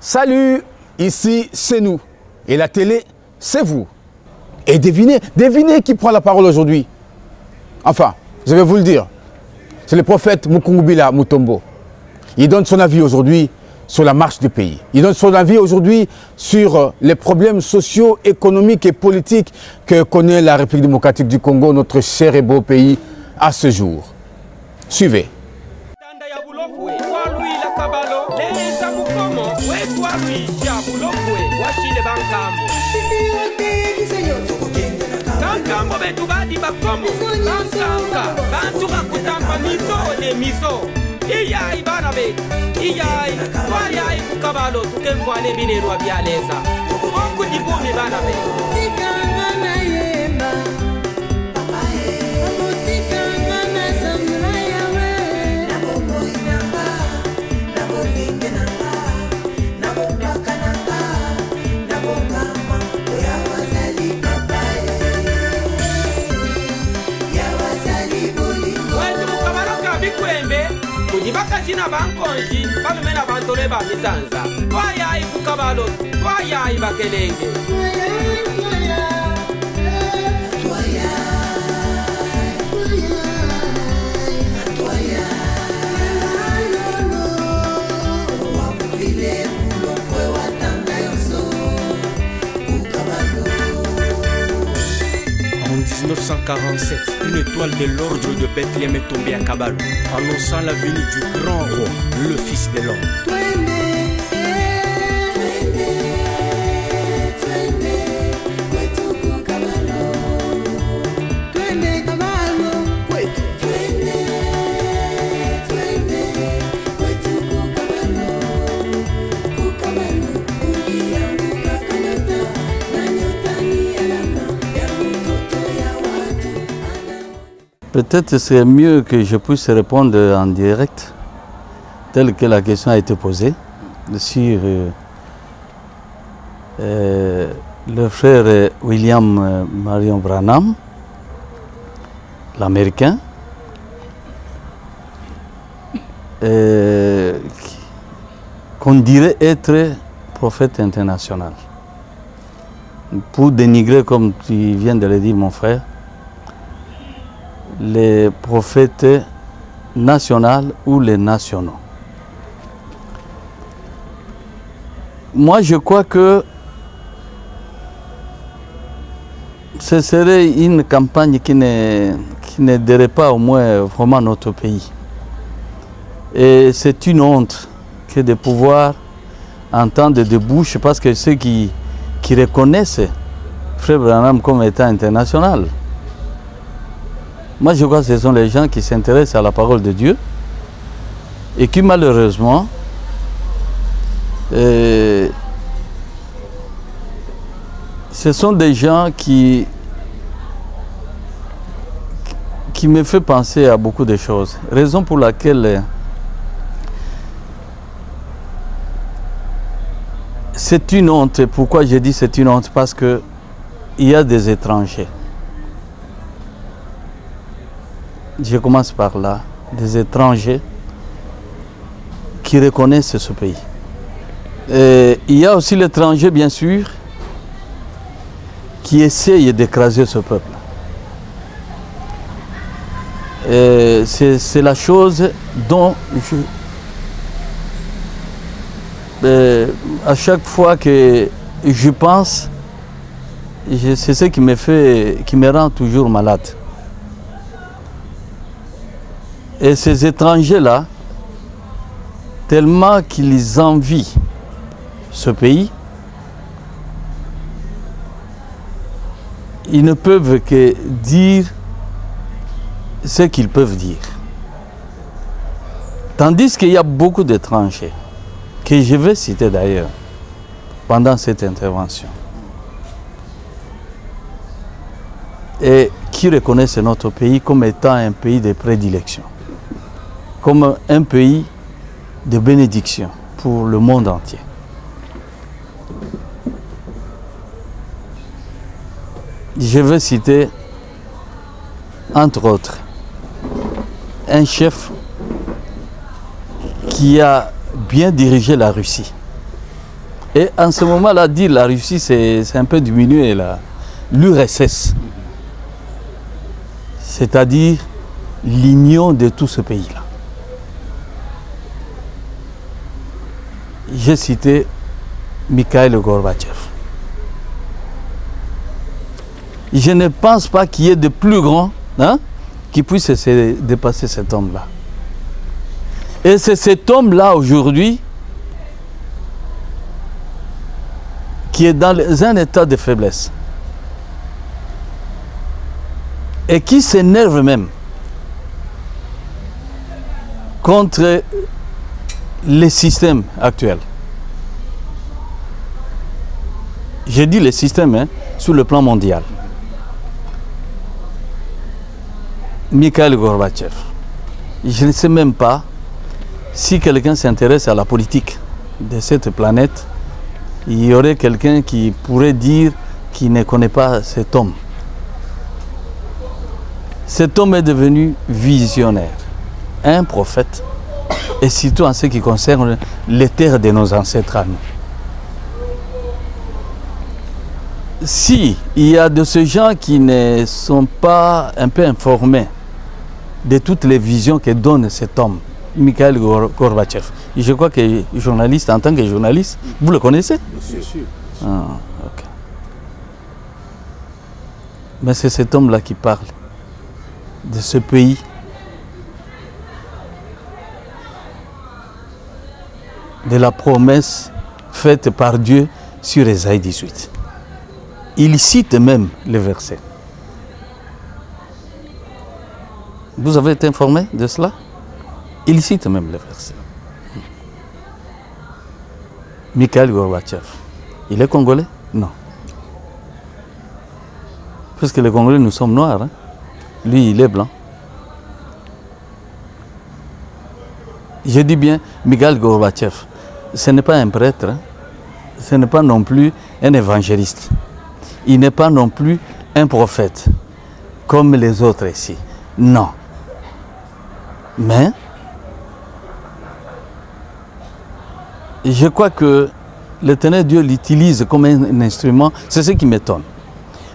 Salut, ici c'est nous. Et la télé, c'est vous. Et devinez qui prend la parole aujourd'hui. Enfin, je vais vous le dire. C'est le prophète Mukungubila Mutombo. Il donne son avis aujourd'hui sur la marche du pays. Il donne son avis aujourd'hui sur les problèmes sociaux, économiques et politiques que connaît la République démocratique du Congo, notre cher et beau pays, à ce jour. Suivez. Iyai bana be iyai wayai kukabalo tukemvane binerwa byaleza okudibumi bana be tikanga na yemba papa tikanga na samula yawe na bongo inanga na bolinge nanga na bombaka nanga na bongama ya wazali papa ya wazali bolingo wetu mukabalo kabikwembe Kujibaka china bankonji, balumena bantole ba misanza. Twaya ifukabalo, twaya ibakelenge. En 1947, une étoile de l'ordre de Bethléem est tombée à Kabalo, annonçant la venue du grand roi, le fils de l'homme. Peut-être ce serait mieux que je puisse répondre en direct, telle que la question a été posée, sur le frère William Marion Branham, l'Américain, qu'on dirait être prophète international. Pour dénigrer, comme tu viens de le dire mon frère, les prophètes nationaux ou les nationaux. Moi, je crois que ce serait une campagne qui n'aiderait pas au moins vraiment notre pays. Et c'est une honte que de pouvoir entendre de bouche, parce que ceux qui reconnaissent Frère Branham comme étant international, moi, je crois que ce sont les gens qui s'intéressent à la parole de Dieu et qui, malheureusement, ce sont des gens qui me font penser à beaucoup de choses. Raison pour laquelle c'est une honte. Pourquoi je dis c'est une honte? Parce qu'il y a des étrangers. Je commence par là, des étrangers qui reconnaissent ce pays. Et il y a aussi l'étranger, bien sûr, qui essaye d'écraser ce peuple. C'est la chose dont à chaque fois que je pense, c'est ce qui me rend toujours malade. Et ces étrangers-là, tellement qu'ils envient ce pays, ils ne peuvent que dire ce qu'ils peuvent dire. Tandis qu'il y a beaucoup d'étrangers, que je vais citer d'ailleurs, pendant cette intervention, et qui reconnaissent notre pays comme étant un pays de prédilection, comme un pays de bénédiction pour le monde entier. Je vais citer, entre autres, un chef qui a bien dirigé la Russie, Et en ce moment-là, dire la Russie, c'est un peu diminuer l'URSS. C'est-à-dire l'union de tout ce pays-là. J'ai cité Mikhail Gorbatchev. Je ne pense pas qu'il y ait de plus grand qui puisse dépasser cet homme-là. Et c'est cet homme-là aujourd'hui qui est dans un état de faiblesse et qui s'énerve même contre les systèmes actuels. Je dis les systèmes sur le plan mondial. Mikhail Gorbatchev. Je ne sais même pas si quelqu'un s'intéresse à la politique de cette planète, il y aurait quelqu'un qui pourrait dire qu'il ne connaît pas cet homme. Cet homme est devenu visionnaire, un prophète, et surtout en ce qui concerne les terres de nos ancêtres à nous. Si il y a de ces gens qui ne sont pas un peu informés de toutes les visions que donne cet homme, Mikhail Gorbatchev, je crois que journaliste, en tant que journaliste, vous le connaissez? Bien sûr. Ah, ok. Mais c'est cet homme-là qui parle de ce pays de la promesse faite par Dieu sur Ésaïe 18. Il cite même le verset. Vous avez été informé de cela? Il cite même le verset. Mikhail Gorbatchev, il est congolais? Non. Parce que les Congolais, nous sommes noirs. Hein? Lui, il est blanc. Je dis bien, Mikhail Gorbatchev, ce n'est pas un prêtre, hein? Ce n'est pas non plus un évangéliste. Il n'est pas non plus un prophète, comme les autres ici. Non. Mais, je crois que l'Éternel Dieu l'utilise comme un instrument. C'est ce qui m'étonne.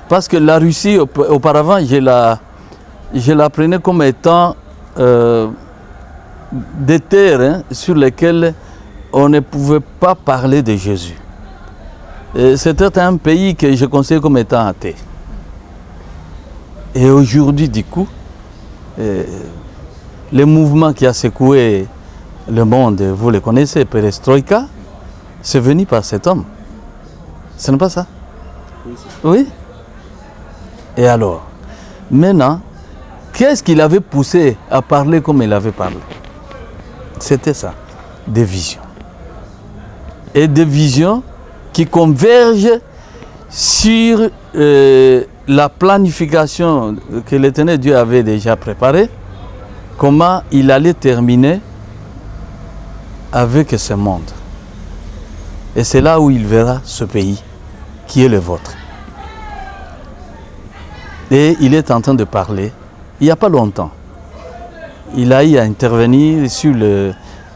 Parce que la Russie, auparavant, je la prenais comme étant des terres sur lesquelles on ne pouvait pas parler de Jésus. C'était un pays que je considère comme étant athée. Et aujourd'hui, du coup, le mouvement qui a secoué le monde, vous le connaissez, Perestroïka, c'est venu par cet homme. Ce n'est pas ça? Oui. Et alors, maintenant, qu'est-ce qui l'avait poussé à parler comme il avait parlé? C'était ça, des visions. Et des visions qui convergent sur la planification que l'Éternel Dieu avait déjà préparée, comment il allait terminer avec ce monde. Et c'est là où il verra ce pays qui est le vôtre. Et il est en train de parler, il n'y a pas longtemps. Il a eu à intervenir sur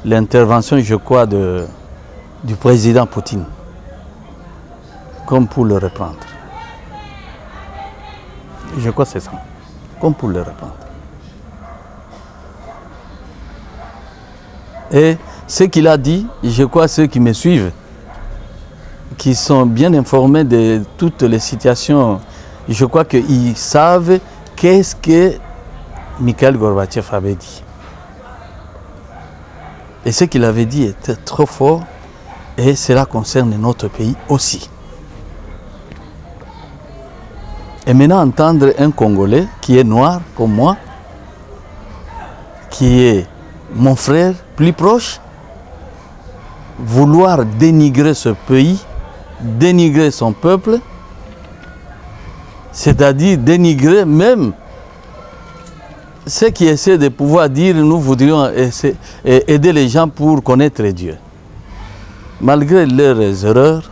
l'intervention, je crois, du président Poutine, comme pour le reprendre. Je crois que c'est ça, comme pour le reprendre. Et ce qu'il a dit, je crois ceux qui me suivent, qui sont bien informés de toutes les situations, je crois qu'ils savent qu'est-ce que Mikhail Gorbatchev avait dit. Et ce qu'il avait dit était trop fort, et cela concerne notre pays aussi. Et maintenant, entendre un Congolais qui est noir comme moi, qui est mon frère plus proche, vouloir dénigrer ce pays, dénigrer son peuple, c'est-à-dire dénigrer même ceux qui essaient de pouvoir dire nous voudrions aider les gens pour connaître Dieu. Malgré leurs erreurs,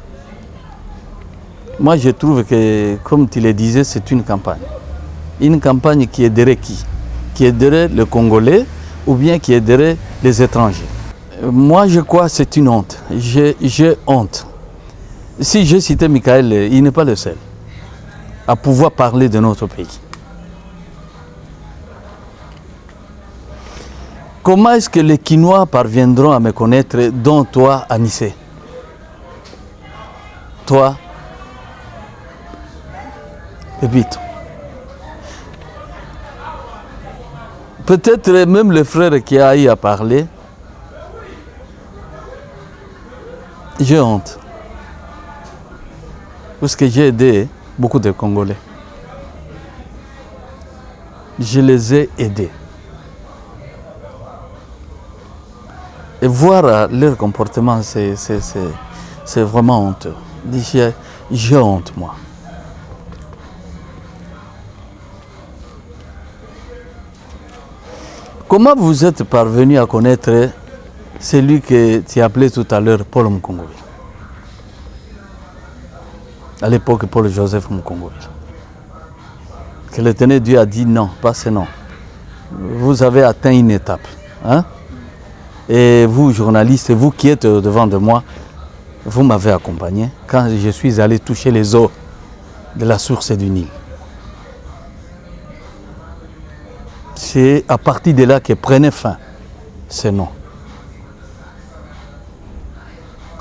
moi je trouve que, comme tu le disais, c'est une campagne. Une campagne qui aiderait qui? Qui aiderait le Congolais ou bien qui aiderait les étrangers. Moi je crois que c'est une honte. J'ai honte Si j'ai cité Michael, il n'est pas le seul à pouvoir parler de notre pays. Comment est-ce que les Quinois parviendront à me connaître, dont toi, Anissé? Toi, Pépito. Peut-être même le frère qui a eu à parler, j'ai honte. Parce que j'ai aidé beaucoup de Congolais. Je les ai aidés. Et voir leur comportement, c'est vraiment honteux. J'ai honte, moi. Comment vous êtes parvenu à connaître celui que tu appelais tout à l'heure Paul Mukungubila? À l'époque, Paul-Joseph Mukungubila. Que l'Éternel Dieu a dit non, pas ce nom. Vous avez atteint une étape. Hein? Et vous, journalistes, vous qui êtes devant de moi, vous m'avez accompagné quand je suis allé toucher les eaux de la source du Nil. C'est à partir de là que prenait fin ce nom.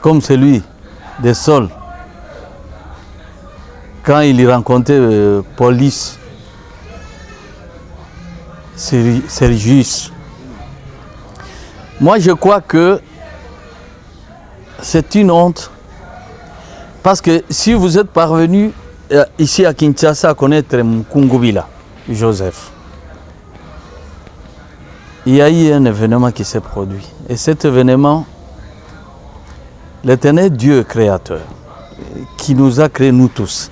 Comme celui de Saul, quand il rencontrait Police, Sergius. Moi, je crois que c'est une honte. Parce que si vous êtes parvenu ici à Kinshasa à connaître Mukungubila, Joseph, il y a eu un événement qui s'est produit. Et cet événement, l'Éternel Dieu créateur, qui nous a créés nous tous,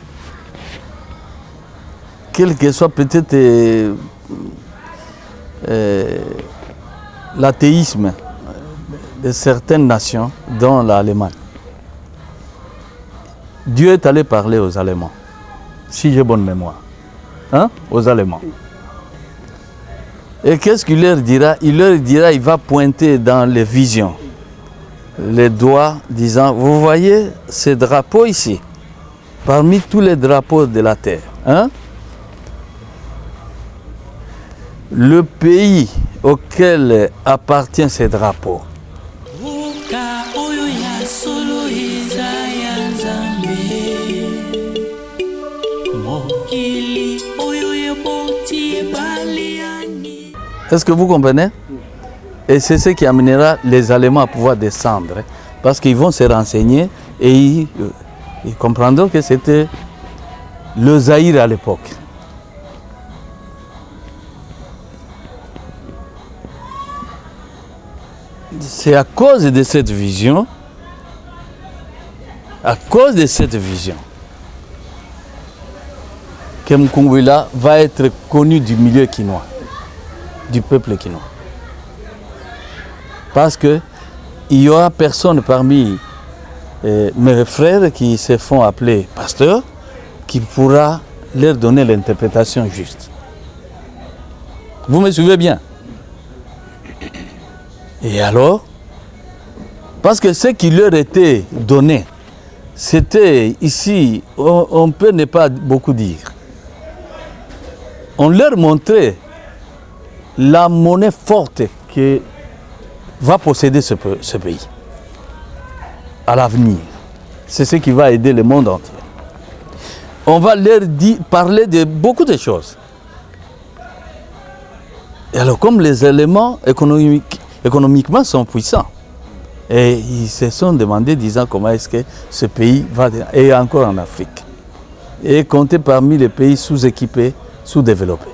quel que soit peut-être l'athéisme de certaines nations, dont l'Allemagne. Dieu est allé parler aux Allemands, si j'ai bonne mémoire, hein? Aux Allemands. Et qu'est-ce qu'il leur dira? Il leur dira, il va pointer dans les visions les doigts, disant, vous voyez ces drapeaux ici, parmi tous les drapeaux de la terre, hein? Le pays auquel appartient ces drapeaux, est-ce que vous comprenez? Et c'est ce qui amènera les Allemands à pouvoir descendre, parce qu'ils vont se renseigner et ils comprendront que c'était le Zaïre à l'époque. C'est à cause de cette vision, que Mukungubila va être connu du milieu quinois, du peuple quinois. Parce qu'il y aura personne parmi mes frères qui se font appeler pasteurs qui pourra leur donner l'interprétation juste. Vous me suivez bien? Et alors, parce que ce qui leur était donné, c'était ici, on peut ne pas beaucoup dire. On leur montrait la monnaie forte que va posséder ce pays à l'avenir. C'est ce qui va aider le monde entier. On va leur parler de beaucoup de choses. Et alors, comme les éléments économiquement sont puissants, et ils se sont demandé, disant comment est-ce que ce pays va, et encore en Afrique, et compter parmi les pays sous-équipés, sous-développés.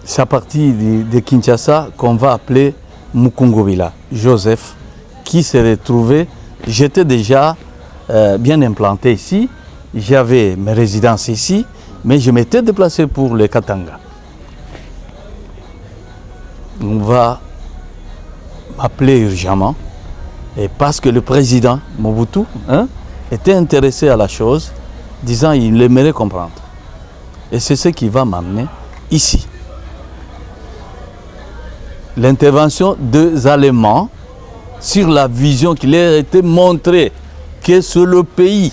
C'est à partir de Kinshasa qu'on va appeler Mukungubila, Joseph, qui s'est retrouvé. J'étais déjà bien implanté ici, j'avais mes résidences ici, mais je m'étais déplacé pour le Katanga. On va m'appeler urgemment, et parce que le président Mobutu était intéressé à la chose, disant qu'il aimerait comprendre. Et c'est ce qui va m'amener ici. L'intervention des Allemands sur la vision qui leur a été montrée, que c'est le pays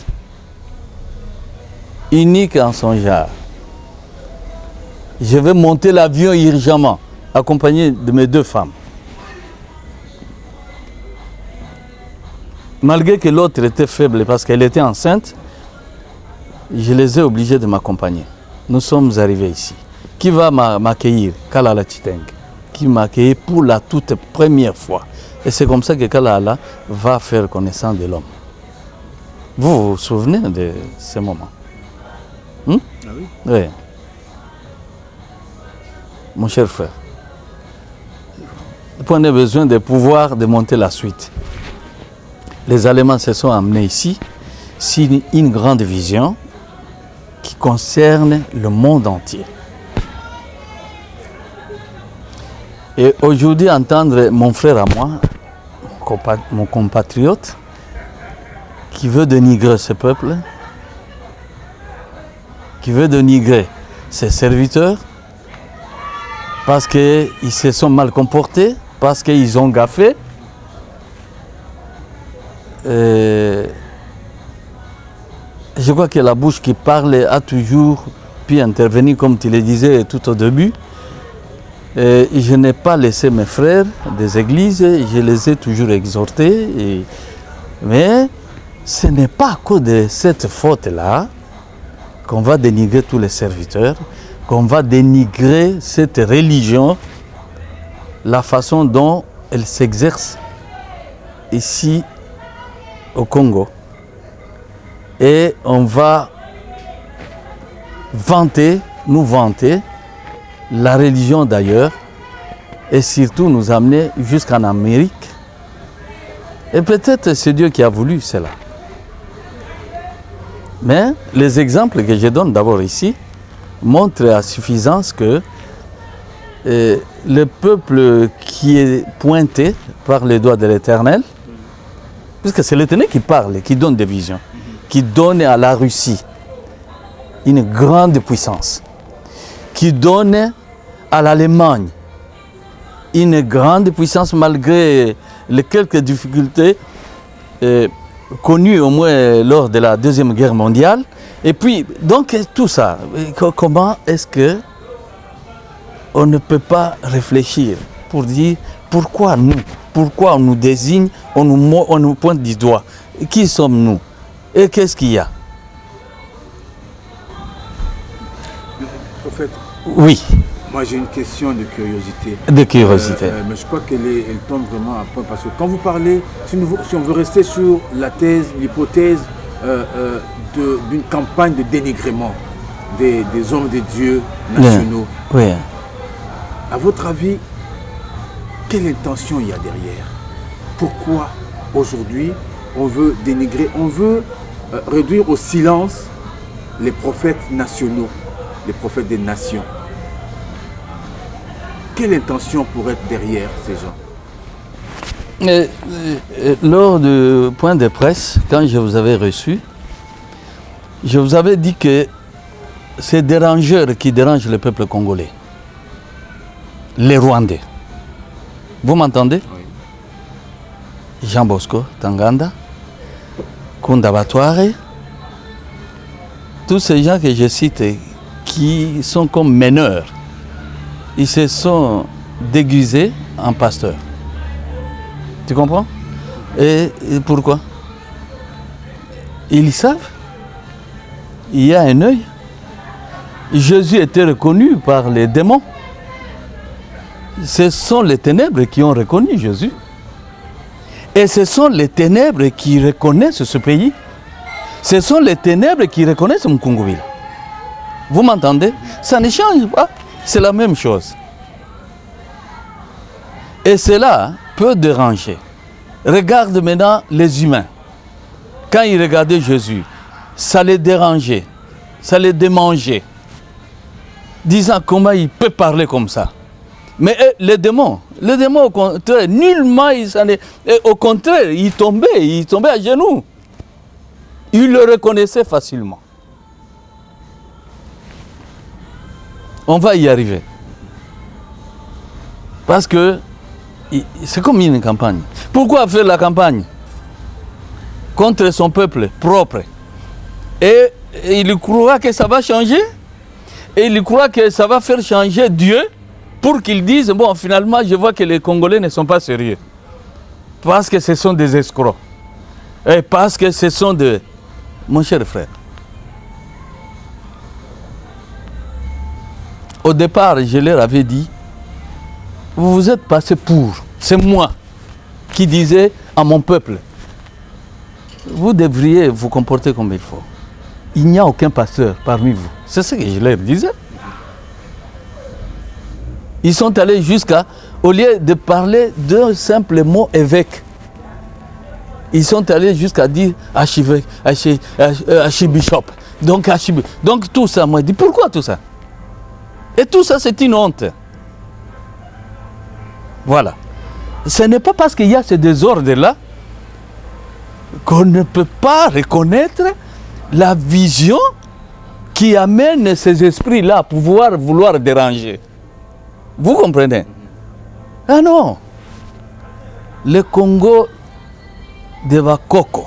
unique en son genre. Je vais monter l'avion urgemment, accompagné de mes 2 femmes. Malgré que l'autre était faible parce qu'elle était enceinte, je les ai obligés de m'accompagner. Nous sommes arrivés ici. Qui va m'accueillir? Kalala Chiteng, qui m'a accueilli pour la toute première fois. Et c'est comme ça que Kalala va faire connaissance de l'homme. Vous vous souvenez de ce moment? Ah oui? Oui. Mon cher frère, on a besoin de pouvoir de monter la suite. Les Allemands se sont amenés ici, c'est une grande vision qui concerne le monde entier. Et aujourd'hui, entendre mon frère à moi, mon compatriote, qui veut dénigrer ce peuple, qui veut dénigrer ses serviteurs, parce qu'ils se sont mal comportés, parce qu'ils ont gaffé. Je crois que la bouche qui parle a toujours pu intervenir, comme tu le disais tout au début. Je n'ai pas laissé mes frères des églises, je les ai toujours exhortés. Mais ce n'est pas à cause de cette faute-là qu'on va dénigrer tous les serviteurs, qu'on va dénigrer cette religion, la façon dont elle s'exerce ici au Congo. Et on va nous vanter la religion d'ailleurs, et surtout nous amener jusqu'en Amérique. Et peut-être c'est Dieu qui a voulu cela. Mais les exemples que je donne d'abord ici montrent à suffisance que le peuple qui est pointé par les doigts de l'Éternel, puisque c'est l'Éternel qui parle, qui donne des visions, qui donne à la Russie une grande puissance, qui donne à l'Allemagne une grande puissance malgré les quelques difficultés connues au moins lors de la Deuxième Guerre mondiale. Et puis, donc tout ça, comment est-ce que on ne peut pas réfléchir pour dire pourquoi nous, pourquoi on nous désigne, on nous pointe du doigt. Qui sommes-nous? Et qu'est-ce qu'il y a? Prophète, oui. Moi j'ai une question de curiosité. De curiosité. Mais je crois qu'elle tombe vraiment à point parce que quand vous parlez, si on veut rester sur la thèse, l'hypothèse d'une campagne de dénigrement des hommes de Dieu nationaux, oui. À votre avis, quelle intention il y a derrière? Pourquoi aujourd'hui on veut dénigrer, on veut réduire au silence les prophètes nationaux, les prophètes des nations? Quelle intention pourrait être derrière ces gens? Lors du point de presse, quand je vous avais reçu, je vous avais dit que c'est des dérangeurs qui dérangent le peuple congolais. Les Rwandais. Vous m'entendez? Oui. Jean Bosco Tanganda, Kunda Batware, tous ces gens que je cite qui sont comme meneurs, ils se sont déguisés en pasteurs. Tu comprends? Et pourquoi? Ils savent. Il y a un œil. Jésus était reconnu par les démons. Ce sont les ténèbres qui ont reconnu Jésus. Et ce sont les ténèbres qui reconnaissent ce pays. Ce sont les ténèbres qui reconnaissent Mukungubila. Vous m'entendez? Ça ne change pas. C'est la même chose. Et cela peut déranger. Regarde maintenant les humains. Quand ils regardaient Jésus, ça les dérangeait, ça les démangeait. Disant comment il peut parler comme ça. Mais les démons au contraire, nullement, au contraire, ils tombaient à genoux. Ils le reconnaissaient facilement. On va y arriver. Parce que c'est comme une campagne. Pourquoi faire la campagne contre son peuple propre? Et il croit que ça va changer. Et il croit que ça va faire changer Dieu pour qu'il dise, bon, finalement, je vois que les Congolais ne sont pas sérieux. Parce que ce sont des escrocs. Et parce que ce sont des... Mon cher frère, au départ, je leur avais dit, vous vous êtes passé pour. C'est moi qui disais à mon peuple, vous devriez vous comporter comme il faut. Il n'y a aucun pasteur parmi vous. C'est ce que je leur disais. Ils sont allés jusqu'à, au lieu de parler d'un simple mot évêque, ils sont allés jusqu'à dire archivêque, archibishop. Donc tout ça, moi je dis, pourquoi tout ça? Et tout ça, c'est une honte. Voilà. Ce n'est pas parce qu'il y a ce désordre-là qu'on ne peut pas reconnaître la vision qui amène ces esprits-là à pouvoir vouloir déranger. Vous comprenez? Ah non. Le Congo de Bakoko,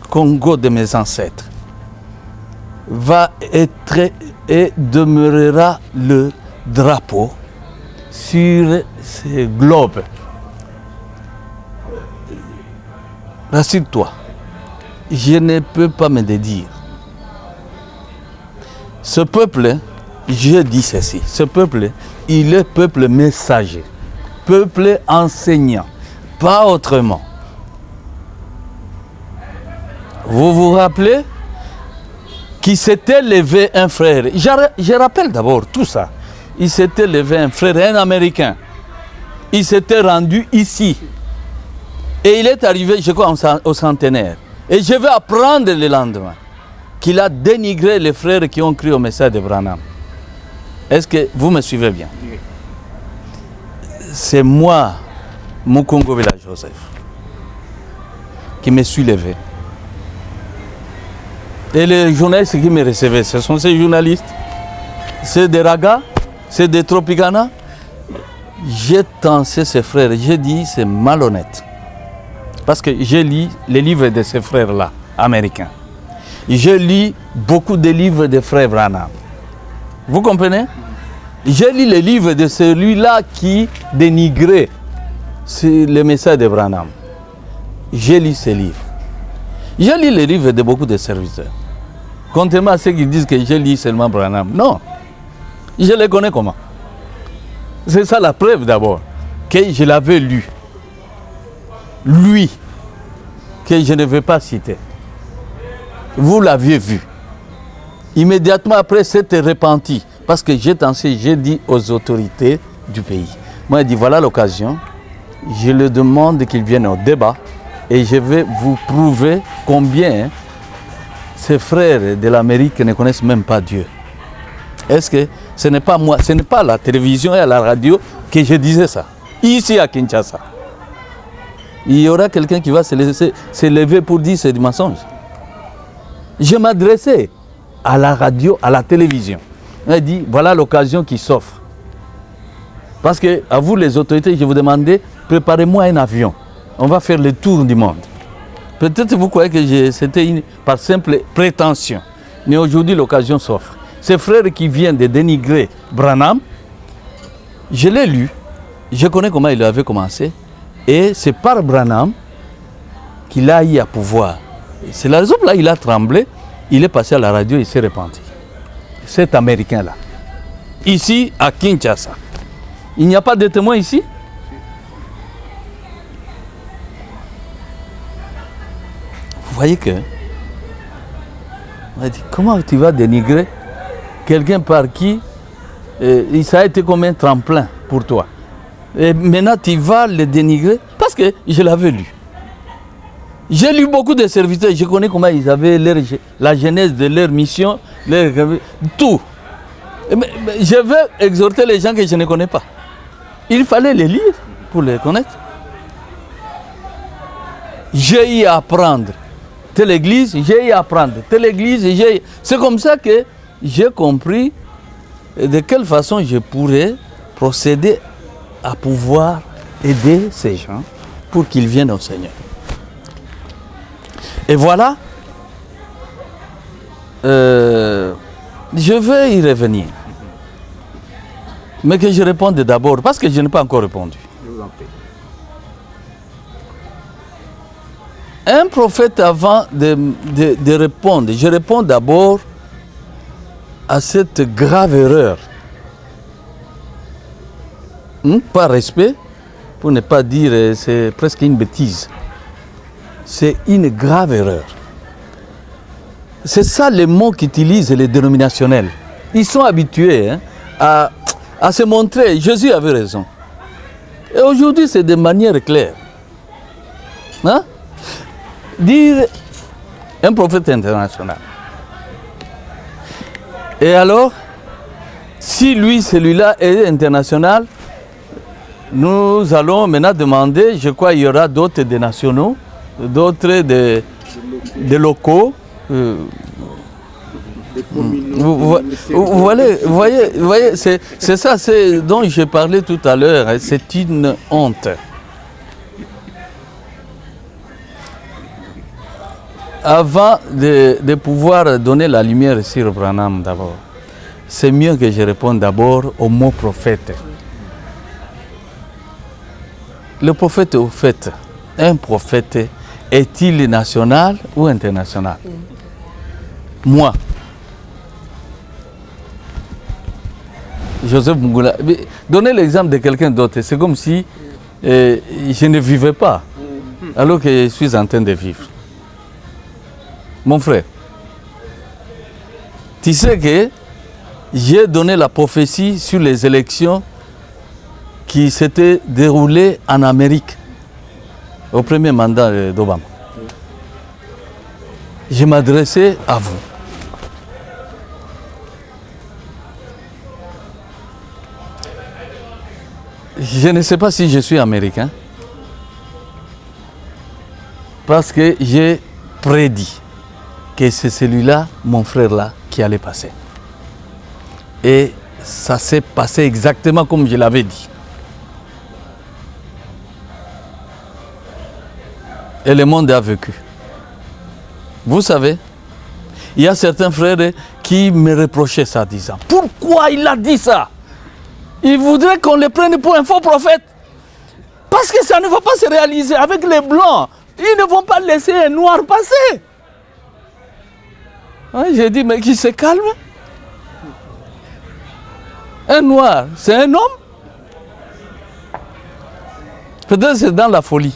Congo de mes ancêtres, va être et demeurera le drapeau sur ce globe. Rassure-toi, je ne peux pas me dédire. Ce peuple, je dis ceci, ce peuple, il est peuple messager, peuple enseignant, pas autrement. Vous vous rappelez qu'il s'était levé un frère, je rappelle d'abord tout ça, il s'était levé un frère, un Américain, il s'était rendu ici, et il est arrivé, je crois, au centenaire, et je vais apprendre le lendemain qu'il a dénigré les frères qui ont cru au message de Branham. Est-ce que vous me suivez bien? C'est moi, Mukungubila Joseph, qui me suis levé. Et les journalistes qui me recevaient, ce sont ces journalistes, c'est des Raga, c'est des Tropicana. J'ai tensé ces frères, j'ai dit c'est malhonnête. Parce que j'ai lu les livres de ces frères-là, américains. Je lis beaucoup de livres de frères Branham. Vous comprenez? J'ai lu les livres de celui-là qui dénigrait le message de Branham. J'ai lu ces livres. J'ai lu les livres de beaucoup de serviteurs. Contrairement à ceux qui disent que j'ai lu seulement Branham. Non. Je les connais comment? C'est ça la preuve d'abord. Que je l'avais lu. Lui, que je ne vais pas citer. Vous l'aviez vu. Immédiatement après, c'était repenti. Parce que j'ai dit aux autorités du pays. Moi, il dit, voilà l'occasion. Je le demande qu'ils viennent au débat. Et je vais vous prouver combien ces frères de l'Amérique ne connaissent même pas Dieu. Est-ce que ce n'est pas moi, ce n'est pas à la télévision et à la radio que je disais ça. Ici à Kinshasa. Il y aura quelqu'un qui va se lever pour dire c'est du mensonge. Je m'adressais à la radio, à la télévision. Il dit, voilà l'occasion qui s'offre. Parce que, à vous les autorités, je vous demandais, préparez-moi un avion. On va faire le tour du monde. Peut-être vous croyez que c'était par simple prétention. Mais aujourd'hui, l'occasion s'offre. Ces frères qui viennent de dénigrer Branham, je l'ai lu. Je connais comment il avait commencé. Et c'est par Branham qu'il a eu à pouvoir. C'est la raison pour laquelle il a tremblé. Il est passé à la radio et il s'est repenti. Cet Américain-là. Ici, à Kinshasa. Il n'y a pas de témoins ici? Vous voyez que... On a dit, comment tu vas dénigrer quelqu'un par qui ça a été comme un tremplin pour toi? Et maintenant, tu vas le dénigrer parce que je l'avais lu. J'ai lu beaucoup de serviteurs, je connais comment ils avaient la genèse de leur mission, tout. Mais je veux exhorter les gens que je ne connais pas. Il fallait les lire pour les connaître. J'ai eu à apprendre. Telle église, j'ai eu à apprendre. Telle église, c'est comme ça que j'ai compris de quelle façon je pourrais procéder à pouvoir aider ces gens pour qu'ils viennent au Seigneur. Et voilà, je vais y revenir. Mais que je réponde d'abord, parce que je n'ai pas encore répondu. Je vous en prie. Un prophète, avant de répondre, je réponds d'abord à cette grave erreur. Par respect, pour ne pas dire c'est presque une bêtise. C'est une grave erreur. C'est ça les mots qu'utilisent les dénominationnels. Ils sont habitués à se montrer. Jésus avait raison. Et aujourd'hui, c'est de manière claire. Hein? Dire un prophète international. Et alors, si lui, celui-là, est international, nous allons maintenant demander, je crois qu'il y aura d'autres des nationaux, d'autres des locaux. Vous voyez, c'est ça dont j'ai parlé tout à l'heure. C'est une honte. Avant de pouvoir donner la lumière sur Branham d'abord, c'est mieux que je réponde d'abord au mot prophète. Le prophète, au fait, un prophète, est-il national ou international? Moi, Joseph Mungula, donnez l'exemple de quelqu'un d'autre. C'est comme si je ne vivais pas, alors que je suis en train de vivre. Mon frère, tu sais que j'ai donné la prophétie sur les élections qui s'étaient déroulées en Amérique au premier mandat d'Obama. Je m'adressais à vous. Je ne sais pas si je suis américain, parce que j'ai prédit que c'est celui-là, mon frère-là, qui allait passer. Et ça s'est passé exactement comme je l'avais dit. Et le monde a vécu. Vous savez, il y a certains frères qui me reprochaient ça, disant « Pourquoi il a dit ça? Il voudrait qu'on le prenne pour un faux prophète. Parce que ça ne va pas se réaliser avec les blancs. Ils ne vont pas laisser un noir passer. » J'ai dit, mais qui se calme? Un noir, c'est un homme? Peut-être c'est dans la folie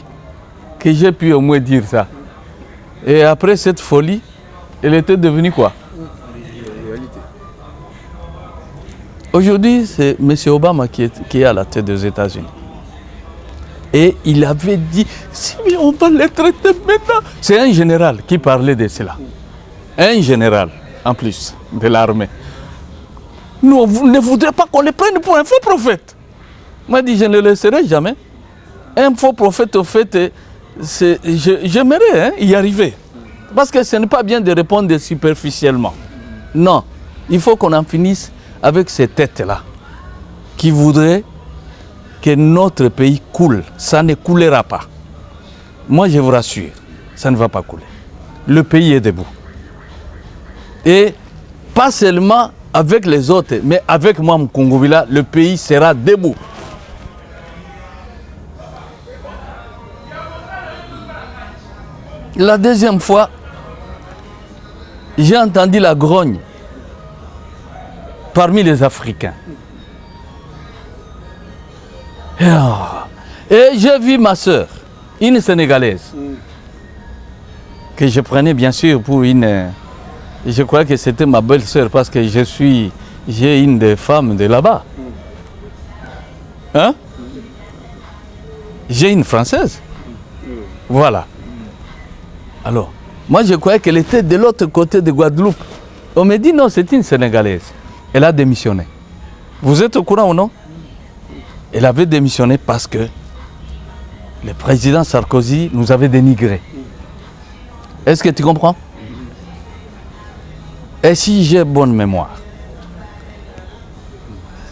que j'ai pu au moins dire ça. Et après cette folie, elle était devenue quoi? Aujourd'hui, c'est M. Obama qui est à la tête des États-Unis. Et il avait dit, si on va les traiter maintenant. C'est un général qui parlait de cela. Un général, en plus, de l'armée. Nous, vous ne voudrez pas qu'on les prenne pour un faux prophète. Moi, dit, je ne le laisserai jamais. Un faux prophète, au fait, j'aimerais y arriver. Parce que ce n'est pas bien de répondre superficiellement. Non, il faut qu'on en finisse avec ces têtes-là, qui voudraient que notre pays coule. Ça ne coulera pas. Moi, je vous rassure, ça ne va pas couler. Le pays est debout. Et pas seulement avec les autres, mais avec moi, Mukungubila, le pays sera debout. La deuxième fois, j'ai entendu la grogne parmi les Africains. Et j'ai vu ma soeur, une Sénégalaise, que je prenais bien sûr pour une... Je crois que c'était ma belle-sœur parce que j'ai une des femmes de là-bas. Hein? J'ai une Française. Voilà. Alors, moi je croyais qu'elle était de l'autre côté de Guadeloupe. On me dit non, c'est une Sénégalaise. Elle a démissionné. Vous êtes au courant ou non? Elle avait démissionné parce que le président Sarkozy nous avait dénigré. Est-ce que tu comprends? Et si j'ai bonne mémoire,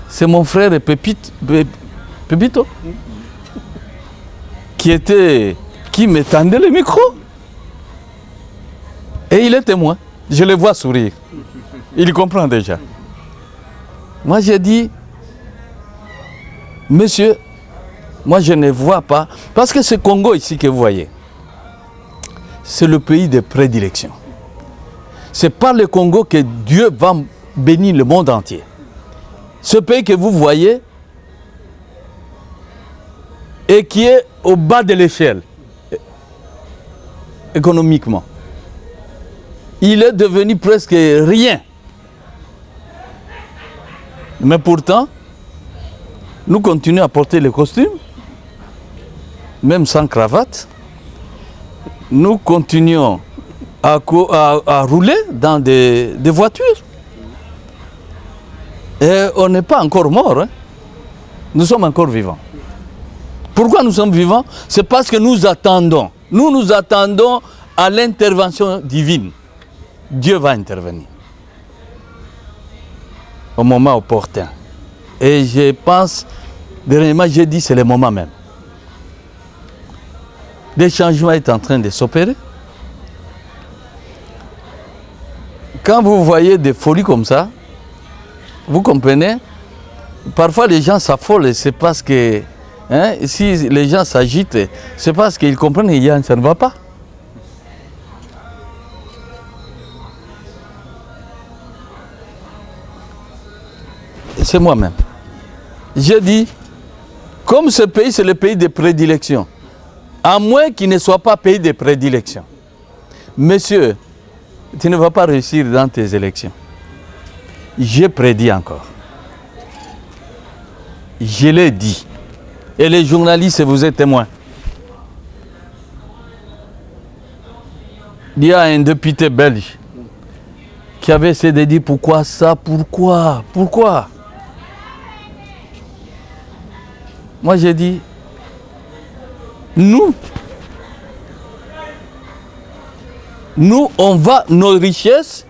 c'est mon frère Pepito qui me tendait le micro. Et il est témoin. Je le vois sourire. Il comprend déjà. Moi, j'ai dit, monsieur, moi, je ne vois pas. Parce que ce Congo ici que vous voyez, c'est le pays de prédilection. C'est par le Congo que Dieu va bénir le monde entier. Ce pays que vous voyez et qui est au bas de l'échelle économiquement, il est devenu presque rien. Mais pourtant, nous continuons à porter les costumes, même sans cravate. Nous continuons à rouler dans des voitures. Et on n'est pas encore mort. Hein. Nous sommes encore vivants. Pourquoi nous sommes vivants? C'est parce que nous attendons. Nous attendons à l'intervention divine. Dieu va intervenir au moment opportun. Et je pense, dernièrement, j'ai dit c'est le moment même. Des changements sont en train de s'opérer. Quand vous voyez des folies comme ça, vous comprenez, parfois les gens s'affolent et c'est parce que, hein, si les gens s'agitent, c'est parce qu'ils comprennent que ça ne va pas. C'est moi-même. J'ai dit, comme ce pays, c'est le pays de prédilection, à moins qu'il ne soit pas pays de prédilection. Monsieur, tu ne vas pas réussir dans tes élections. J'ai prédit encore. Je l'ai dit. Et les journalistes, vous êtes témoins. Il y a un député belge qui avait essayé de dire pourquoi ça, pourquoi. Moi j'ai dit, nous on va, nos richesses,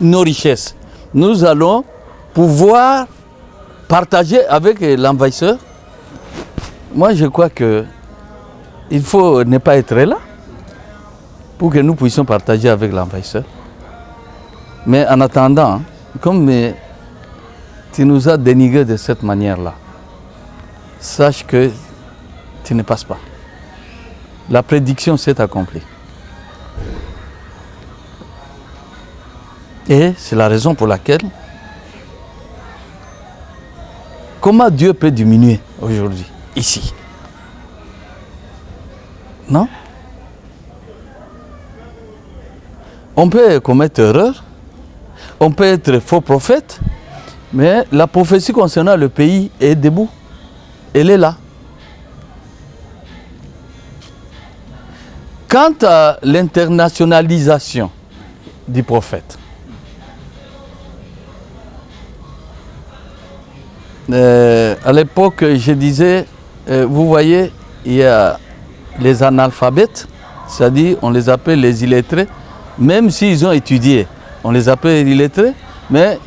nous allons pouvoir partager avec l'envahisseur. Moi je crois que il faut ne pas être là pour que nous puissions partager avec l'envahisseur. Mais en attendant, comme tu nous as dénigré de cette manière-là, sache que tu ne passes pas. La prédiction s'est accomplie. Et c'est la raison pour laquelle, comment Dieu peut diminuer aujourd'hui, ici? Non? On peut commettre erreur, on peut être faux prophète, mais la prophétie concernant le pays est debout. Elle est là. Quant à l'internationalisation du prophète, à l'époque, je disais, vous voyez, il y a les analphabètes, c'est-à-dire on les appelle les illettrés, même s'ils ont étudié, on les appelle illettrés, mais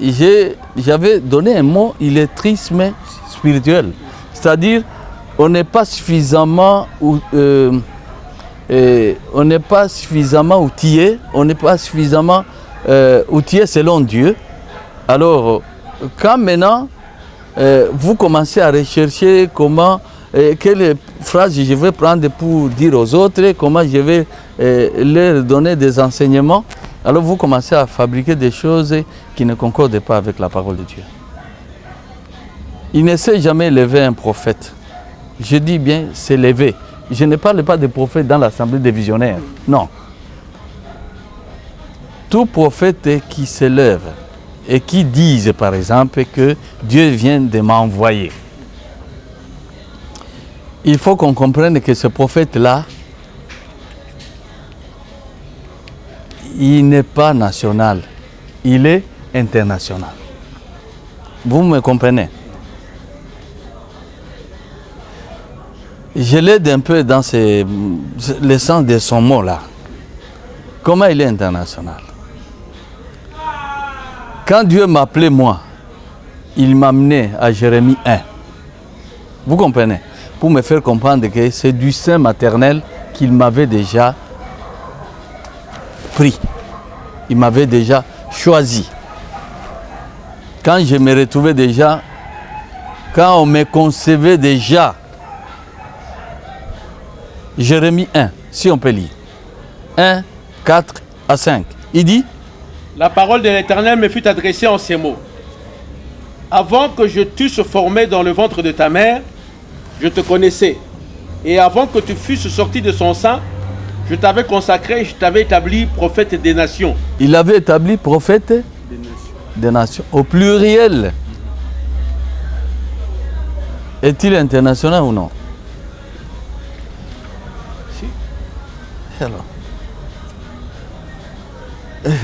j'avais donné un mot, illettrisme spirituel. C'est-à-dire, on n'est pas suffisamment outillé, on n'est pas suffisamment outillé selon Dieu. Alors, quand maintenant, vous commencez à rechercher comment, quelles phrases je vais prendre pour dire aux autres, comment je vais leur donner des enseignements, alors vous commencez à fabriquer des choses qui ne concordent pas avec la parole de Dieu. Il ne s'est jamais levé un prophète. Je dis bien, c'est levé. Je ne parle pas de prophètes dans l'assemblée des visionnaires. Non. Tout prophète qui se lève et qui disent, par exemple, que Dieu vient de m'envoyer. Il faut qu'on comprenne que ce prophète-là, il n'est pas national, il est international. Vous me comprenez? Je l'aide un peu dans le sens de son mot-là. Comment il est international? Quand Dieu m'appelait moi, il m'amenait à Jérémie 1. Vous comprenez? pour me faire comprendre que c'est du sein maternel qu'il m'avait déjà pris. Il m'avait déjà choisi. Quand je me retrouvais déjà, quand on me concevait déjà, Jérémie 1, si on peut lire. 1, 4 à 5. Il dit: La parole de l'Éternel me fut adressée en ces mots. Avant que je t'eusse formé dans le ventre de ta mère, je te connaissais. Et avant que tu fusses sorti de son sein, je t'avais consacré et je t'avais établi prophète des nations. Il avait établi prophète des nations. Au pluriel. Est-il international ou non? Si. Alors.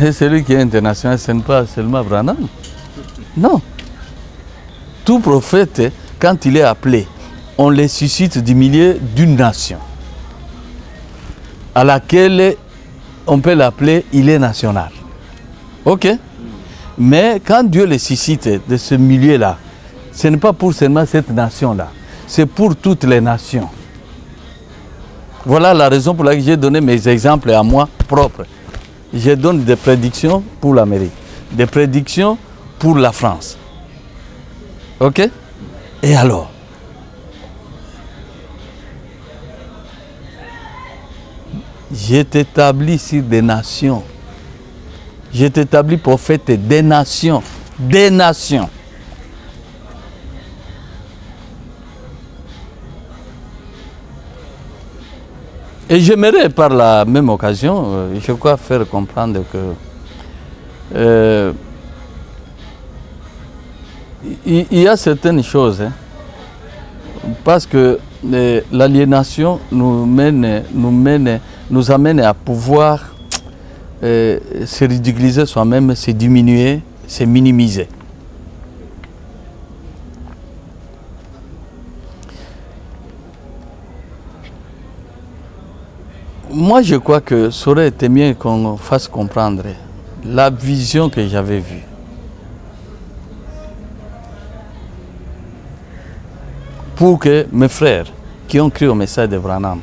Et celui qui est international, ce n'est pas seulement Branham. Non. Tout prophète, quand il est appelé, on le suscite du milieu d'une nation, à laquelle on peut l'appeler, il est national. Ok? Mais quand Dieu le suscite de ce milieu-là, ce n'est pas pour seulement cette nation-là, c'est pour toutes les nations. Voilà la raison pour laquelle j'ai donné mes exemples à moi propres. Je donne des prédictions pour l'Amérique, des prédictions pour la France. Ok? Et alors? Je t'établis sur des nations. Je t'établis prophète des nations. Des nations. Et j'aimerais par la même occasion, je crois, faire comprendre que il y a certaines choses, hein, parce que l'aliénation nous amène à pouvoir se ridiculiser soi-même, se diminuer, se minimiser. Moi, je crois que ça aurait été mieux qu'on fasse comprendre la vision que j'avais vue. Pour que mes frères qui ont cru au message de Branham,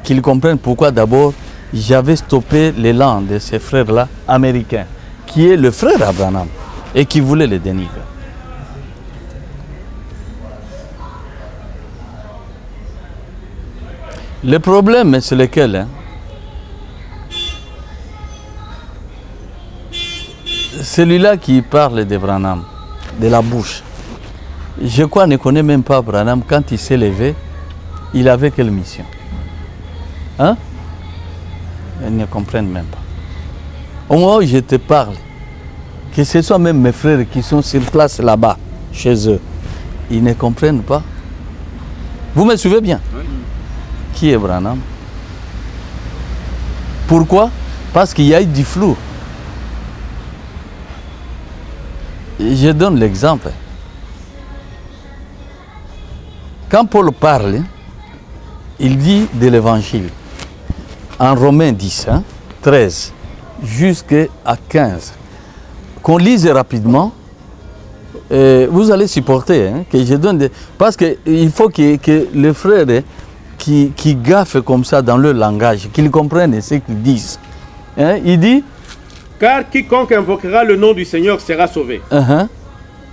qu'ils comprennent pourquoi d'abord j'avais stoppé l'élan de ces frères-là américains, qui est le frère Branham, et qui voulait le dénigrer. Le problème, c'est lequel, hein? Celui-là qui parle de Branham, de la bouche. Je crois ne connaît même pas Branham. Quand il s'est levé, il avait quelle mission? Hein? Ils ne comprennent même pas. Au moment où je te parle, que ce soit même mes frères qui sont sur place là-bas, chez eux, ils ne comprennent pas. Vous me suivez bien? Oui. Qui est Branham? Pourquoi? Parce qu'il y a eu du flou. Je donne l'exemple. Quand Paul parle, il dit de l'évangile, en Romains 10, 13, jusqu'à 15, qu'on lise rapidement, vous allez supporter, hein, que je donne des... Parce qu'il faut que les frères qui gaffent comme ça dans leur langage, qu'ils comprennent ce qu'ils disent. Hein, il dit... Car quiconque invoquera le nom du Seigneur sera sauvé.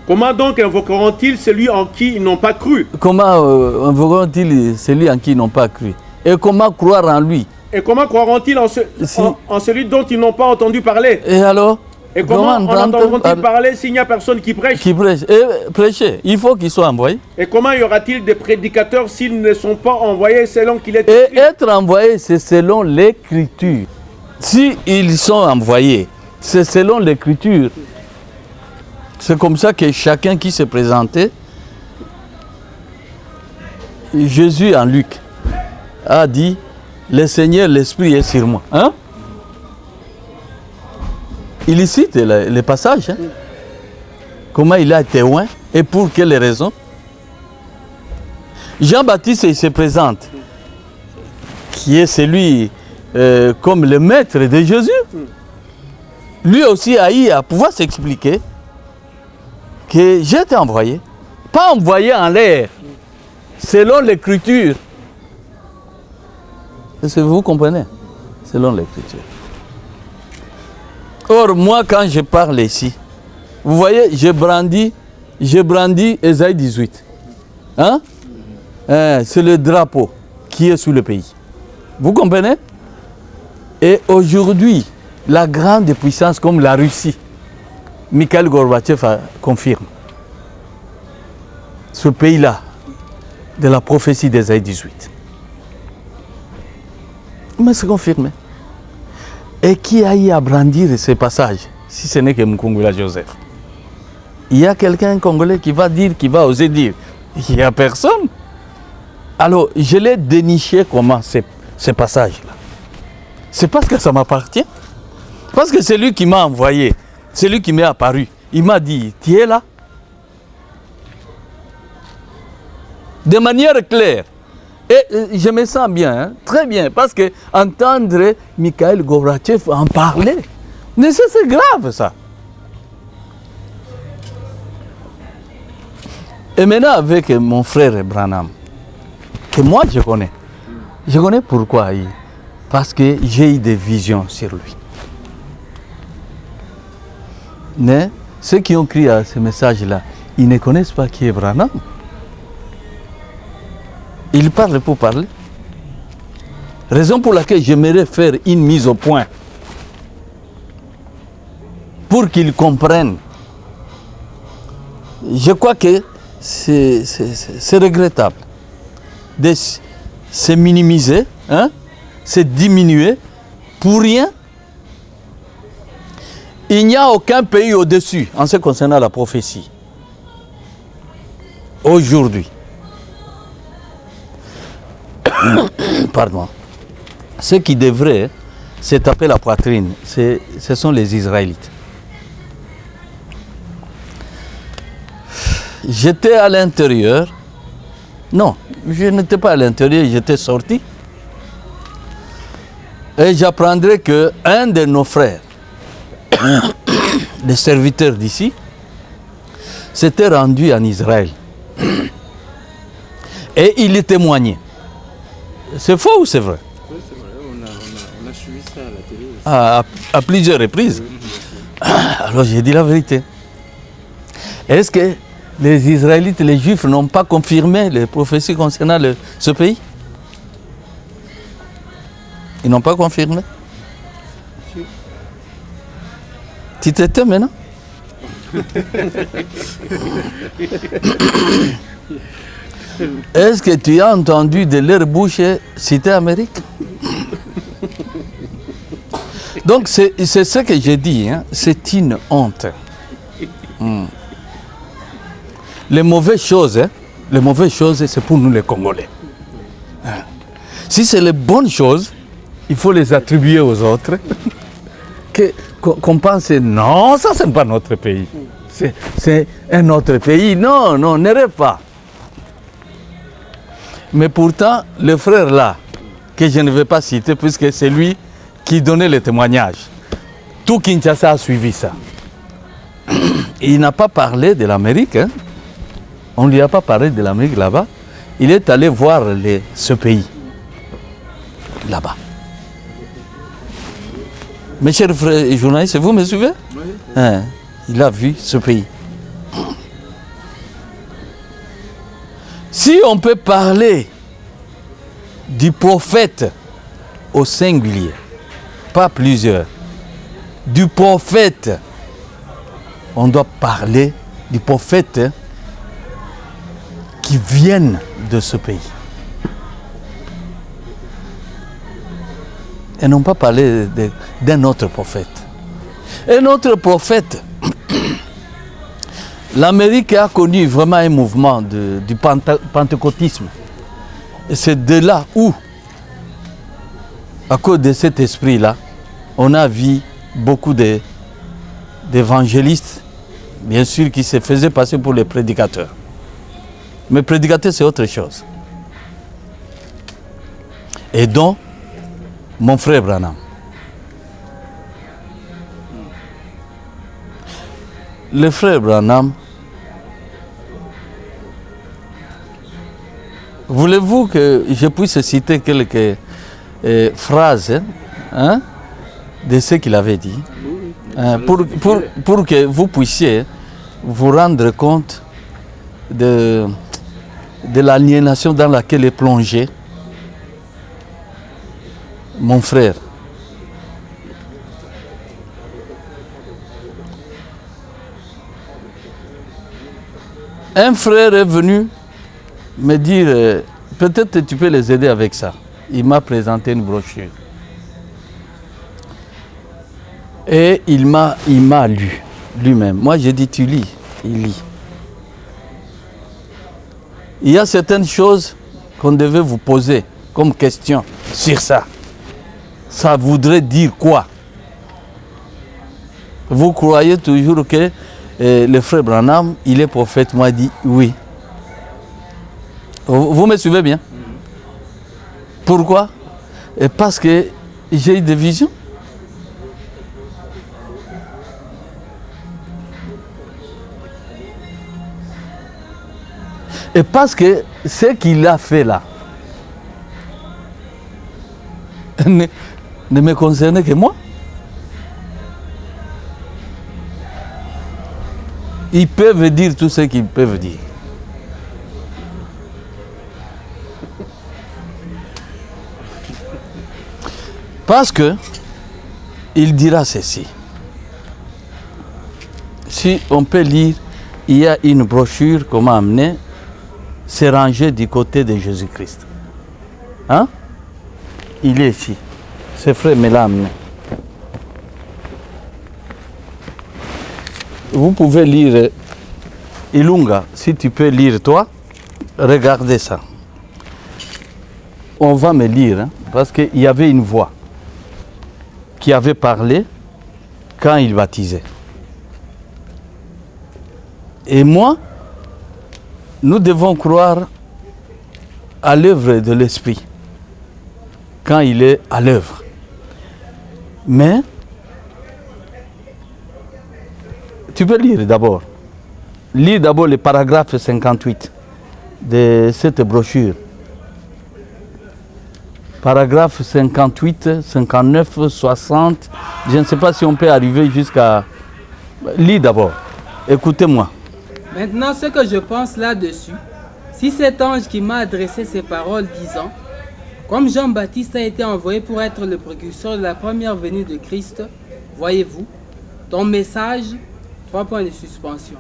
Comment donc invoqueront-ils celui en qui ils n'ont pas cru? Comment invoqueront-ils celui en qui ils n'ont pas cru? Et comment croire en lui? Et comment croiront-ils en celui dont ils n'ont pas entendu parler? Et alors? Et comment entendront-ils parler s'il n'y a personne qui prêche? Qui prêche. Et prêcher, il faut qu'ils soient envoyés. Et comment y aura-t-il des prédicateurs s'ils ne sont pas envoyés selon qu'il est écrit? Et être envoyé, c'est selon l'écriture. Si ils sont envoyés, c'est selon l'écriture. C'est comme ça que chacun qui s'est présenté, Jésus en Luc a dit, le Seigneur, l'Esprit est sur moi. Hein? Il cite les passages. Hein? Comment il a été témoin et pour quelles raisons. Jean-Baptiste, il se présente, qui est celui comme le maître de Jésus. Lui aussi a eu à pouvoir s'expliquer que j'ai été envoyé. Pas envoyé en l'air. selon l'écriture. Est-ce que vous comprenez? Selon l'écriture. Or, moi, quand je parle ici, vous voyez, je brandis Ésaïe 18. Hein? C'est le drapeau qui est sous le pays. Vous comprenez? Et aujourd'hui, la grande puissance comme la Russie, Mikhail Gorbatchev confirme. Ce pays-là, de la prophétie d'Ésaïe 18. Mais c'est confirmé. Et qui a eu à brandir ces passages, si ce n'est que Mukungula Joseph? Il y a quelqu'un congolais qui va dire, qui va oser dire. Il n'y a personne. Alors, je l'ai déniché comment ces passages-là. C'est parce que ça m'appartient. Parce que c'est lui qui m'a envoyé, c'est lui qui m'est apparu. Il m'a dit, tu es là. De manière claire. Et je me sens bien, hein, très bien, parce que entendre Mikhail Gorbatchev en parler, mais ça c'est grave ça. Et maintenant avec mon frère Branham, que moi je connais pourquoi, parce que j'ai eu des visions sur lui. Mais ceux qui ont crié à ce message-là, ils ne connaissent pas qui est Branham. Il parle pour parler. Raison pour laquelle j'aimerais faire une mise au point. Pour qu'ils comprennent. Je crois que c'est regrettable de se minimiser, hein, se diminuer pour rien. Il n'y a aucun pays au-dessus en ce qui concerne la prophétie. Aujourd'hui. Pardon. Ceux qui devraient se taper la poitrine, ce sont les Israélites. J'étais à l'intérieur. Non, je n'étais pas à l'intérieur, j'étais sorti. Et j'apprendrai qu'un de nos frères, des serviteurs d'ici, s'était rendu en Israël. Et il y témoignait. C'est faux ou c'est vrai? Oui, c'est vrai. On a suivi ça à la télé aussi. À plusieurs reprises. Alors j'ai dit la vérité. Est-ce que les Israélites, les Juifs n'ont pas confirmé les prophéties concernant ce pays? Ils n'ont pas confirmé? Tu t'étais maintenant? Est-ce que tu as entendu de leur bouche citer Amérique? Donc c'est ce que j'ai dit, hein? C'est une honte. Les mauvaises choses, c'est pour nous les Congolais. Si c'est les bonnes choses, il faut les attribuer aux autres. Qu'on pense, non, ça c'est pas notre pays. C'est un autre pays. Non, non, ne rêve pas. Mais pourtant, le frère là, que je ne vais pas citer, puisque c'est lui qui donnait le témoignage, tout Kinshasa a suivi ça. Il n'a pas parlé de l'Amérique, hein. On ne lui a pas parlé de l'Amérique là-bas. Il est allé voir ce pays, là-bas. Mes chers frères et journalistes, vous me suivez? Oui. Hein, il a vu ce pays. Si on peut parler du prophète au singulier, pas plusieurs, du prophète, on doit parler du prophète qui vient de ce pays. Et non pas parler d'un autre prophète. Un autre prophète, l'Amérique a connu vraiment un mouvement du pentecôtisme. Et c'est de là où, à cause de cet esprit-là, on a vu beaucoup d'évangélistes, bien sûr, qui se faisaient passer pour les prédicateurs. Mais prédicateur, c'est autre chose. Et donc, mon frère Branham, le frère Branham Voulez-vous que je puisse citer quelques phrases hein, de ce qu'il avait dit pour que vous puissiez vous rendre compte de l'aliénation dans laquelle est plongé mon frère. Un frère est venu me dire, peut-être tu peux les aider avec ça. Il m'a présenté une brochure. Et il m'a lu lui-même. Moi j'ai dit tu lis, il lit. Il y a certaines choses qu'on devait vous poser comme question sur ça. Ça voudrait dire quoi? Vous croyez toujours que le frère Branham, il est prophète? Moi, dit oui. Vous me suivez bien? Pourquoi? Parce que j'ai eu des visions. Et parce que ce qu'il a fait là ne me concernait que moi. Ils peuvent dire tout ce qu'ils peuvent dire. Parce que il dira ceci. Si on peut lire, il y a une brochure qu'on m'a amenée, c'est rangé du côté de Jésus-Christ. Hein? Il est ici. Ce frère me l'a amené. Vous pouvez lire Ilunga, si tu peux lire toi, regardez ça. On va me lire, hein, parce qu'il y avait une voix qui avait parlé quand il baptisait. Et moi, nous devons croire à l'œuvre de l'Esprit quand il est à l'œuvre. Mais tu peux lire d'abord. Lire d'abord le paragraphe 58 de cette brochure. Paragraphe 58, 59, 60. Je ne sais pas si on peut arriver jusqu'à... Lis d'abord. Écoutez-moi. Maintenant, ce que je pense là-dessus, si cet ange qui m'a adressé ces paroles disant, comme Jean-Baptiste a été envoyé pour être le précurseur de la première venue de Christ, voyez-vous, ton message, 3 points de suspension.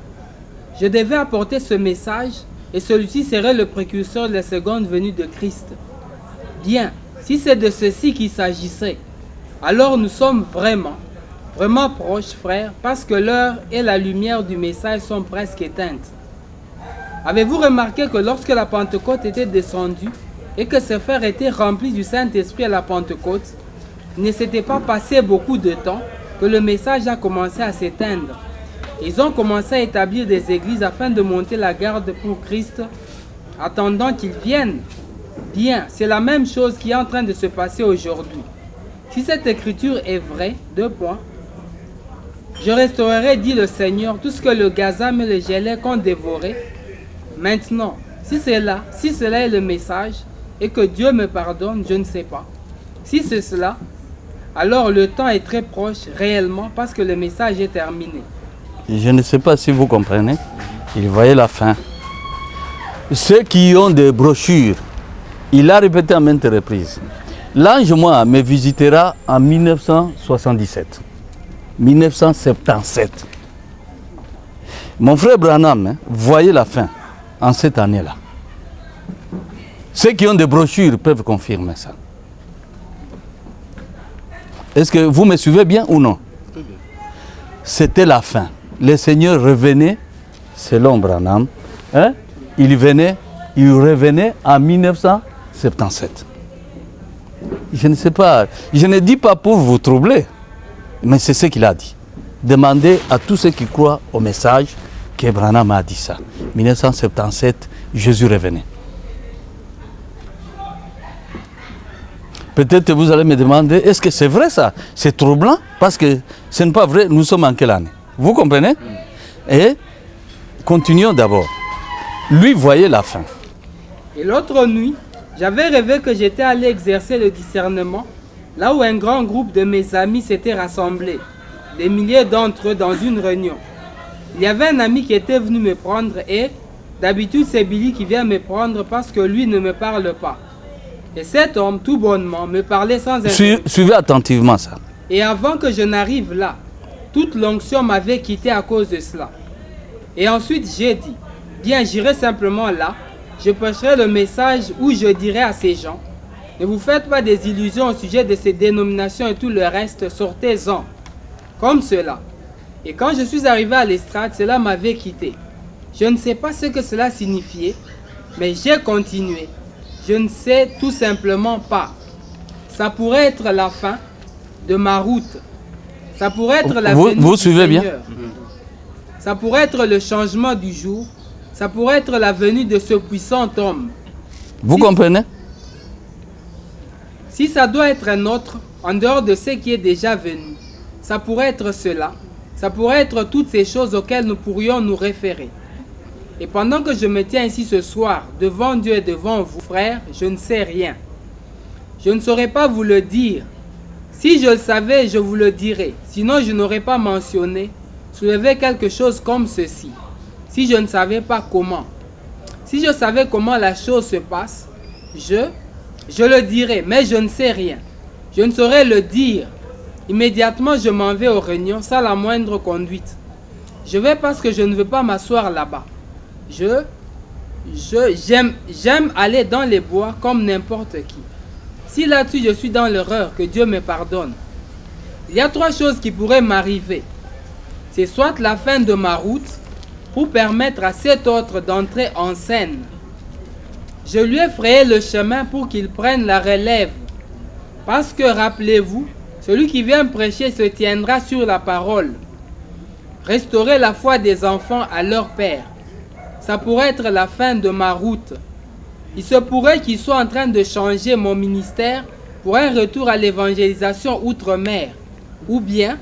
Je devais apporter ce message et celui-ci serait le précurseur de la seconde venue de Christ. Bien, si c'est de ceci qu'il s'agissait, alors nous sommes vraiment proches, frères, parce que l'heure et la lumière du message sont presque éteintes. Avez-vous remarqué que lorsque la Pentecôte était descendue et que ces frères étaient remplis du Saint-Esprit à la Pentecôte, il ne s'était pas passé beaucoup de temps que le message a commencé à s'éteindre. Ils ont commencé à établir des églises afin de monter la garde pour Christ, attendant qu'il vienne. Bien, c'est la même chose qui est en train de se passer aujourd'hui. Si cette écriture est vraie, 2 points, je restaurerai, dit le Seigneur, tout ce que le gazam et le gélec ont dévoré. Maintenant, si cela est le message, et que Dieu me pardonne, je ne sais pas. Si c'est cela, alors le temps est très proche réellement parce que le message est terminé. Je ne sais pas si vous comprenez. Il voyait la fin. Ceux qui ont des brochures, il a répété à maintes reprises. L'ange, moi, me visitera en 1977. 1977. Mon frère Branham, voyez la fin en cette année-là. Ceux qui ont des brochures peuvent confirmer ça. Est-ce que vous me suivez bien ou non? C'était la fin. Le Seigneur revenait, selon Branham, hein? Il revenait en 1977. Je ne sais pas, je ne dis pas pour vous troubler, mais c'est ce qu'il a dit. Demandez à tous ceux qui croient au message que Branham a dit ça. 1977, Jésus revenait. Peut-être vous allez me demander, est-ce que c'est vrai ça? C'est troublant parce que ce n'est pas vrai, nous sommes en quelle année? Vous comprenez? Et continuons d'abord. Lui voyait la fin. Et l'autre nuit, j'avais rêvé que j'étais allé exercer le discernement là où un grand groupe de mes amis s'était rassemblé, des milliers d'entre eux dans une réunion. Il y avait un ami qui était venu me prendre et d'habitude c'est Billy qui vient me prendre parce que lui ne me parle pas. Et cet homme, tout bonnement, me parlait sans interruption. Suivez attentivement ça. Et avant que je n'arrive là, toute l'onction m'avait quitté à cause de cela. Et ensuite j'ai dit, bien j'irai simplement là, je prêcherai le message où je dirai à ces gens, ne vous faites pas des illusions au sujet de ces dénominations et tout le reste, sortez-en, comme cela. Et quand je suis arrivé à l'estrade, cela m'avait quitté. Je ne sais pas ce que cela signifiait, mais j'ai continué. Je ne sais tout simplement pas. Ça pourrait être la fin de ma route. Ça pourrait être la venue vous du suivez Seigneur. bien? Ça pourrait être le changement du jour. Ça pourrait être la venue de ce puissant homme. Vous comprenez? Si ça doit être un autre, en dehors de ce qui est déjà venu, ça pourrait être cela. Ça pourrait être toutes ces choses auxquelles nous pourrions nous référer. Et pendant que je me tiens ici ce soir, devant Dieu et devant vous, frères, je ne sais rien. Je ne saurais pas vous le dire. Si je le savais, je vous le dirais. Sinon, je n'aurais pas mentionné, soulevé quelque chose comme ceci. Si je ne savais pas comment. Si je savais comment la chose se passe, je le dirais, mais je ne sais rien. Je ne saurais le dire. Immédiatement, je m'en vais aux réunions sans la moindre conduite. Je vais parce que je ne veux pas m'asseoir là-bas. J'aime aller dans les bois comme n'importe qui. Si là-dessus je suis dans l'erreur, que Dieu me pardonne. Il y a 3 choses qui pourraient m'arriver. C'est soit la fin de ma route, pour permettre à cet autre d'entrer en scène. Je lui ai frayé le chemin pour qu'il prenne la relève. Parce que, rappelez-vous, celui qui vient prêcher se tiendra sur la parole. Restaurer la foi des enfants à leur père. Ça pourrait être la fin de ma route. Il se pourrait qu'il soit en train de changer mon ministère pour un retour à l'évangélisation outre-mer. Ou bien,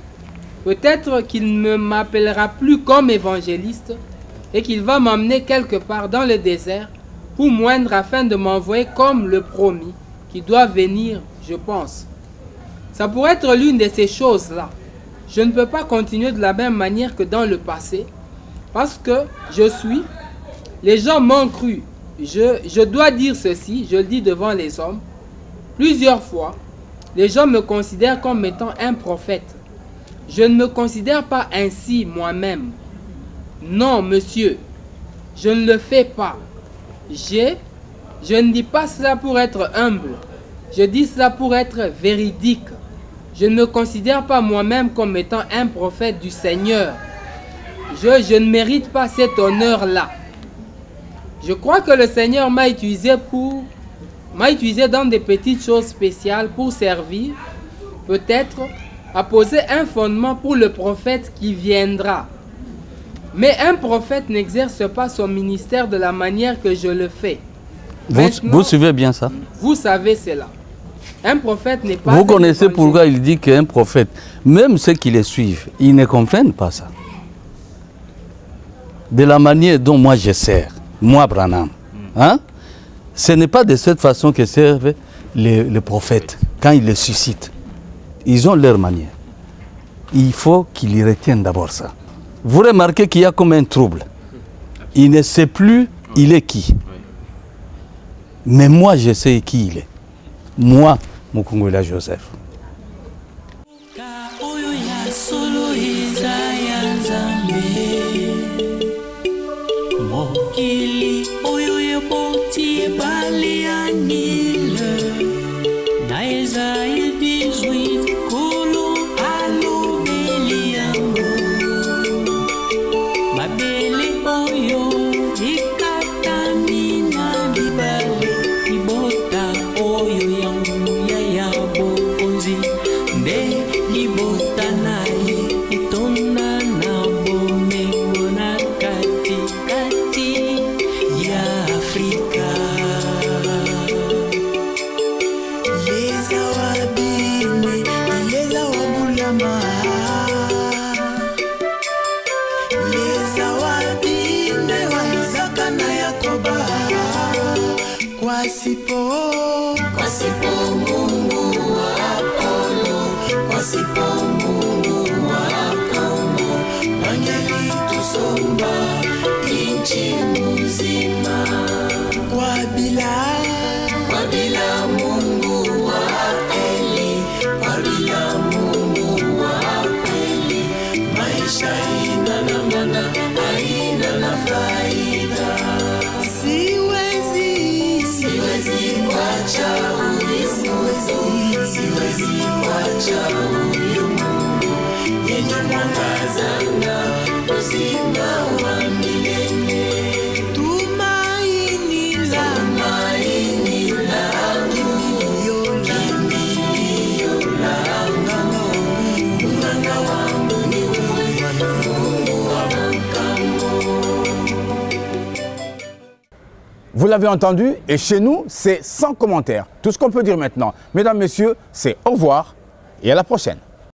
peut-être qu'il ne m'appellera plus comme évangéliste et qu'il va m'emmener quelque part dans le désert pour moindre afin de m'envoyer comme le promis qui doit venir, je pense. Ça pourrait être l'une de ces choses-là. Je ne peux pas continuer de la même manière que dans le passé parce que les gens m'ont cru. Je dois dire ceci, je le dis devant les hommes. Plusieurs fois, les gens me considèrent comme étant un prophète. Je ne me considère pas ainsi moi-même. Non, monsieur, je ne le fais pas. Je ne dis pas cela pour être humble. Je dis cela pour être véridique. Je ne me considère pas moi-même comme étant un prophète du Seigneur. Je ne mérite pas cet honneur-là. Je crois que le Seigneur m'a utilisé dans des petites choses spéciales pour servir, peut-être à poser un fondement pour le prophète qui viendra. Mais un prophète n'exerce pas son ministère de la manière que je le fais. Vous suivez bien ça? Vous savez cela. Un prophète n'est pas... Vous connaissez pourquoi il dit qu'un prophète, même ceux qui le suivent, ils ne comprennent pas ça. De la manière dont moi je sers, moi Branham, hein? Ce n'est pas de cette façon que servent les prophètes quand ils les suscitent. Ils ont leur manière. Il faut qu'ils y retiennent d'abord ça. Vous remarquez qu'il y a comme un trouble. Il ne sait plus il est qui. Mais moi, je sais qui il est. Moi, Mukungwila Joseph. pasipo Mungu wako, wangeli tusomba nchi mzima. Wabila Mungu wa kweli, wabila Mungu wa kweli, maisha ina na maana, haina na faida. Siwezi kuacha ulimwengu, siwezi kuacha huyu Mungu, yenye mwangaza na uzima wa milele. Tumaini langu, kimbilio langu, mwanga wangu ni wewe, Mungu wa makamo. Vous l'avez entendu, et chez nous, c'est sans commentaire. Tout ce qu'on peut dire maintenant, mesdames, messieurs, c'est au revoir et à la prochaine.